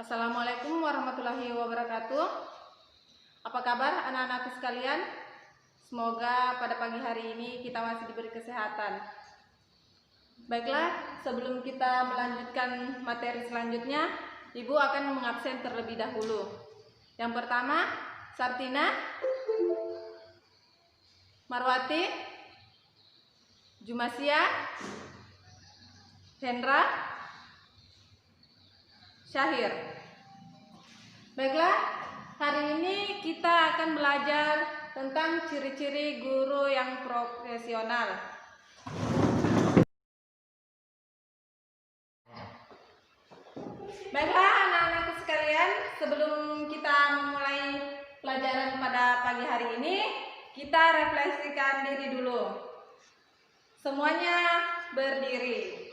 Assalamualaikum warahmatullahi wabarakatuh. Apa kabar anak-anakku sekalian? Semoga pada pagi hari ini kita masih diberi kesehatan. Baiklah, sebelum kita melanjutkan materi selanjutnya, Ibu akan mengabsen terlebih dahulu. Yang pertama, Sartina, Marwati, Jumasia, Hendra, Syahir. Baiklah, hari ini kita akan belajar tentang ciri-ciri guru yang profesional. Baiklah anak-anakku sekalian, sebelum kita memulai pelajaran pada pagi hari ini, kita refleksikan diri dulu. Semuanya berdiri.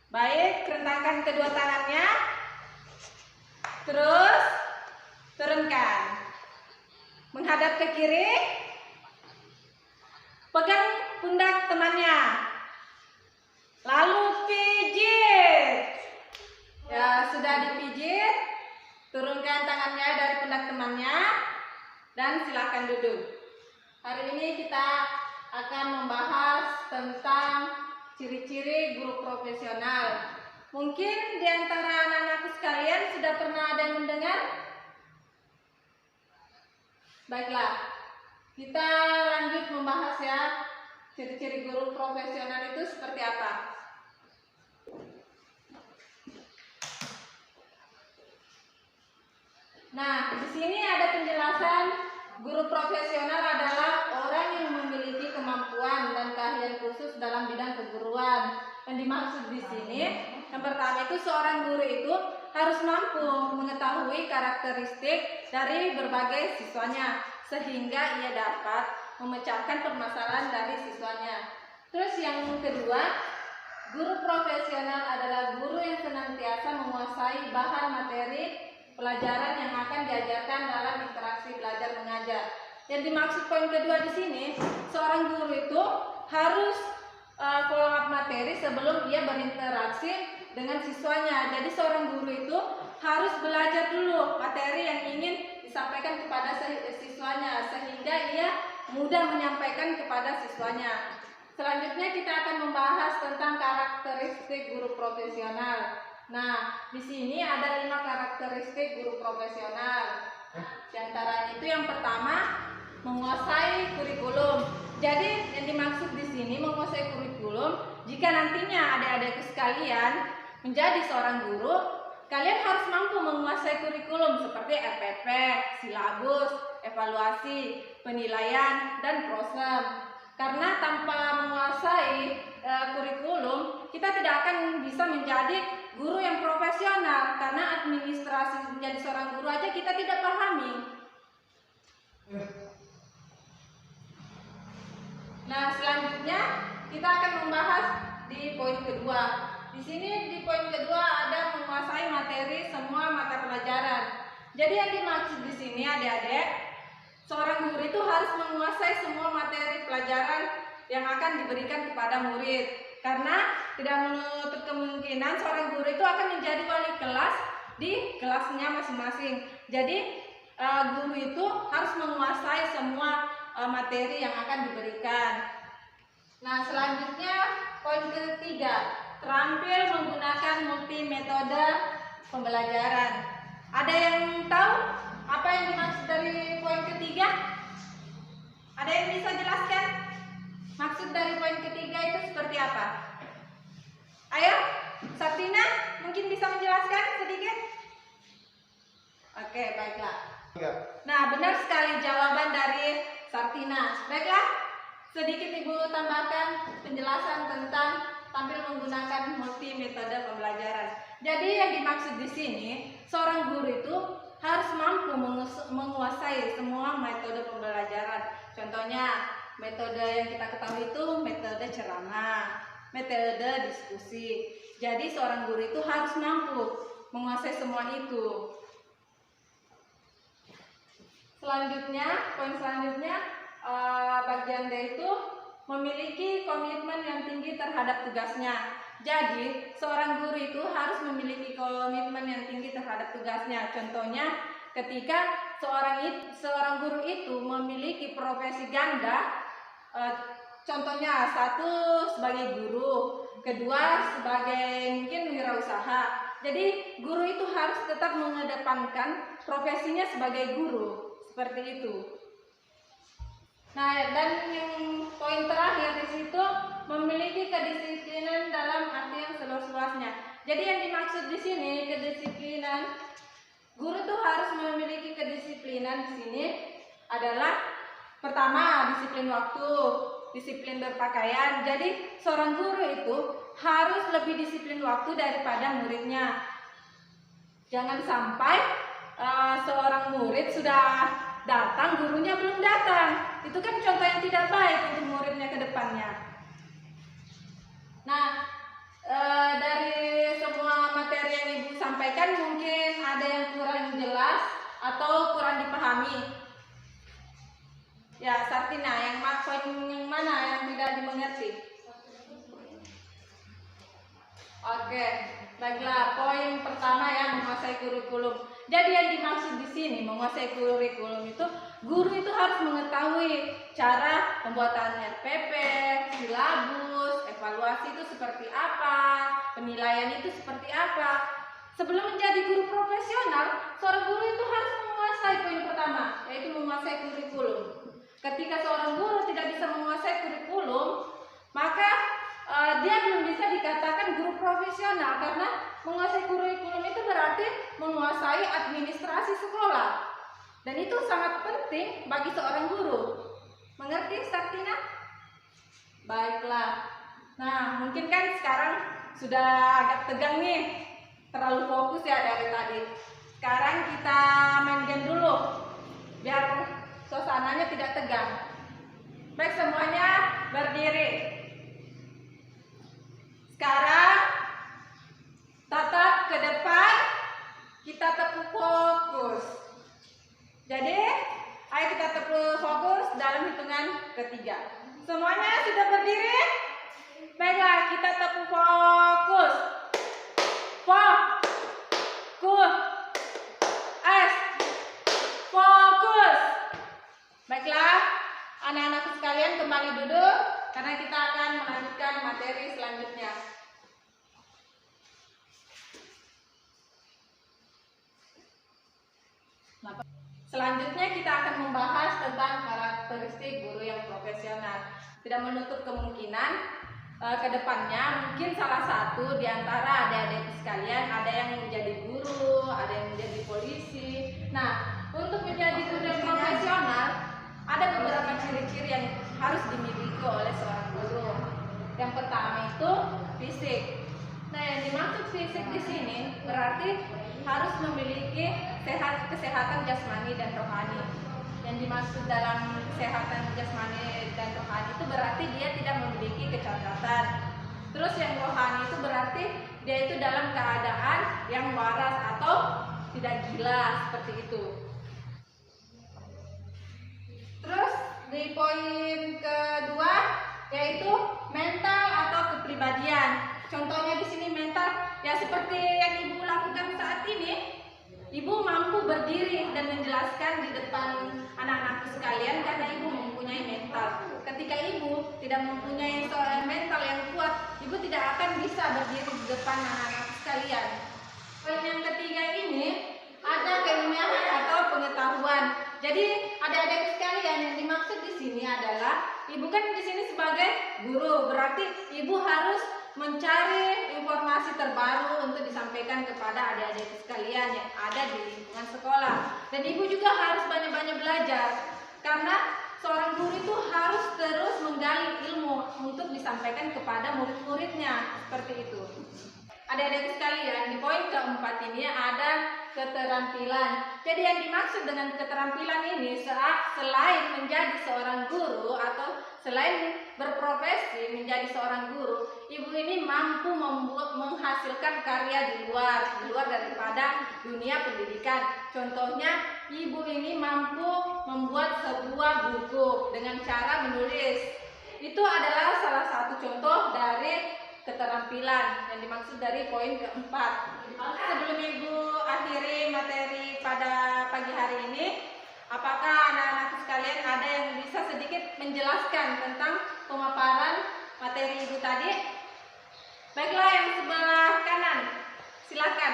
Baik, rentangkan kedua tangannya. Terus turunkan. Menghadap ke kiri. Pegang pundak temannya. Lalu pijit. Ya, sudah dipijit. Turunkan tangannya dari pundak temannya dan silakan duduk. Hari ini kita akan membahas tentang ciri-ciri guru profesional. Mungkin di antara anak-anakku sekalian sudah pernah ada yang mendengar? Baiklah, kita lanjut membahas ya, ciri-ciri guru profesional itu seperti apa. Nah, di sini ada penjelasan guru profesional adalah orang yang memiliki kemampuan dan keahlian khusus dalam bidang keguruan. Yang dimaksud di sini, yang pertama itu seorang guru itu harus mampu mengetahui karakteristik dari berbagai siswanya sehingga ia dapat memecahkan permasalahan dari siswanya. Terus yang kedua, guru profesional adalah guru yang senantiasa menguasai bahan materi pelajaran yang akan diajarkan dalam interaksi belajar mengajar. Yang dimaksud poin kedua di sini, seorang guru itu harus follow up materi sebelum ia berinteraksi dengan siswanya. Jadi seorang guru itu harus belajar dulu materi yang ingin disampaikan kepada siswanya sehingga ia mudah menyampaikan kepada siswanya. Selanjutnya kita akan membahas tentang karakteristik guru profesional. Nah, di sini ada 5 karakteristik guru profesional. Di antaranya itu yang pertama, menguasai kurikulum. Jadi yang dimaksud di sini menguasai kurikulum, jika nantinya adik-adikku sekalian menjadi seorang guru, kalian harus mampu menguasai kurikulum seperti RPP, silabus, evaluasi, penilaian, dan prosem. Karena tanpa menguasai kurikulum, kita tidak akan bisa menjadi guru yang profesional. Karena administrasi menjadi seorang guru aja kita tidak pahami. Nah, selanjutnya kita akan membahas di poin kedua. Di sini di poin kedua ada menguasai materi semua mata pelajaran. Jadi yang dimaksud di sini adik-adik, seorang guru itu harus menguasai semua materi pelajaran yang akan diberikan kepada murid. Karena tidak menutup kemungkinan seorang guru itu akan menjadi wali kelas di kelasnya masing-masing. Jadi guru itu harus menguasai semua materi yang akan diberikan. Nah, selanjutnya poin ketiga, terampil menggunakan multi metode pembelajaran. Ada yang tahu apa yang dimaksud dari poin ketiga? Ada yang bisa jelaskan? Maksud dari poin ketiga itu seperti apa? Ayo, Sartina mungkin bisa menjelaskan sedikit? Oke, baiklah. Nah, benar sekali jawaban dari Sartina. Baiklah, sedikit Ibu tambahkan penjelasan tentang tampil menggunakan multi metode pembelajaran. Jadi yang dimaksud di sini, seorang guru itu harus mampu menguasai semua metode pembelajaran. Contohnya, metode yang kita ketahui itu metode ceramah, metode diskusi. Jadi seorang guru itu harus mampu menguasai semua itu. Selanjutnya, poin selanjutnya, bagian D itu memiliki komitmen yang tinggi terhadap tugasnya. Jadi, seorang guru itu harus memiliki komitmen yang tinggi terhadap tugasnya. Contohnya ketika seorang guru itu memiliki profesi ganda, contohnya satu sebagai guru, kedua sebagai mungkin wirausaha. Jadi guru itu harus tetap mengedepankan profesinya sebagai guru, seperti itu. Nah, dan yang poin terakhir di situ memiliki kedisiplinan dalam arti yang seluas-luasnya. Jadi yang dimaksud di sini kedisiplinan, guru tuh harus memiliki kedisiplinan di sini adalah pertama disiplin waktu, disiplin berpakaian. Jadi seorang guru itu harus lebih disiplin waktu daripada muridnya. Jangan sampai seorang murid sudah datang, gurunya belum datang. Itu kan contoh yang tidak baik untuk muridnya ke depannya. Nah, dari semua materi yang Ibu sampaikan mungkin ada yang kurang jelas atau kurang dipahami. Ya, Sartina, yang mana yang tidak dimengerti? Oke, baiklah. Poin pertama ya, menguasai kurikulum. Jadi yang dimaksud di sini menguasai kurikulum itu, guru itu harus mengetahui cara pembuatan RPP, silabus, evaluasi itu seperti apa, penilaian itu seperti apa. Sebelum menjadi guru profesional, seorang guru itu harus menguasai poin pertama, yaitu menguasai kurikulum. Ketika seorang guru tidak bisa menguasai kurikulum, maka dia belum bisa dikatakan guru profesional, karena menguasai kurikulum itu berarti menguasai administrasi sekolah, dan itu sangat penting bagi seorang guru. Mengerti, Saktina? Baiklah. Nah, mungkin kan sekarang sudah agak tegang nih, terlalu fokus ya dari tadi. Sekarang kita main game dulu biar suasananya tidak tegang. Baik, semuanya berdiri. Sekarang tatap ke depan, kita tepuk fokus. Jadi, ayo kita tepuk fokus dalam hitungan ketiga. Semuanya sudah berdiri? Baiklah, kita tepuk fokus. Fokus. Fokus. Baiklah, anak-anak sekalian kembali duduk karena kita akan melanjutkan materi selanjutnya. Selanjutnya kita akan membahas tentang karakteristik guru yang profesional. Tidak menutup kemungkinan ke depannya mungkin salah satu di antara adik-adik sekalian ada yang menjadi guru, ada yang menjadi polisi. Nah, untuk menjadi guru yang profesional ada beberapa ciri-ciri yang harus dimiliki oleh seorang guru. Yang pertama itu fisik. Nah, yang dimaksud fisik di sini berarti harus memiliki kesehatan jasmani dan rohani. Yang dimaksud dalam kesehatan jasmani dan rohani itu berarti dia tidak memiliki kecacatan. Terus yang rohani itu berarti dia itu dalam keadaan yang waras atau tidak gila, seperti itu. Terus di poin kedua yaitu mental atau kepribadian. Contohnya di sini mental ya seperti yang Ibu lakukan saat ini. Ibu mampu berdiri dan menjelaskan di depan anak-anak sekalian karena Ibu mempunyai mental. Ketika Ibu tidak mempunyai mental yang kuat, Ibu tidak akan bisa berdiri di depan anak-anak sekalian. Poin yang ketiga ini ada keilmuan atau pengetahuan. Jadi adik-adik sekalian, yang dimaksud di sini adalah Ibu kan di sini sebagai guru, berarti Ibu harus mencari informasi terbaru untuk disampaikan kepada adik-adik sekalian yang ada di lingkungan sekolah. Dan Ibu juga harus banyak-banyak belajar, karena seorang guru itu harus terus menggali ilmu untuk disampaikan kepada murid-muridnya, seperti itu. Adik-adik sekalian, di poin keempat ini ada keterampilan. Jadi yang dimaksud dengan keterampilan ini selain menjadi seorang guru atau selain berprofesi menjadi seorang guru, Ibu ini mampu menghasilkan karya di luar daripada dunia pendidikan. Contohnya, Ibu ini mampu membuat sebuah buku dengan cara menulis. Itu adalah salah satu contoh dari keterampilan yang dimaksud dari poin keempat. Sebelum Ibu ini. Apakah anak-anak sekalian ada yang bisa sedikit menjelaskan tentang pemaparan materi Ibu tadi? Baiklah, yang sebelah kanan, silakan.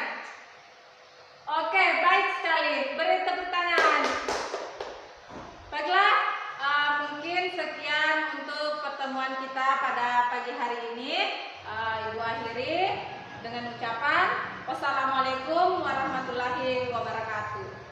Oke, baik sekali. Beri tepuk tangan. Baiklah, mungkin sekian untuk pertemuan kita pada pagi hari ini. Ibu akhiri dengan ucapan wassalamualaikum warahmatullahi wabarakatuh.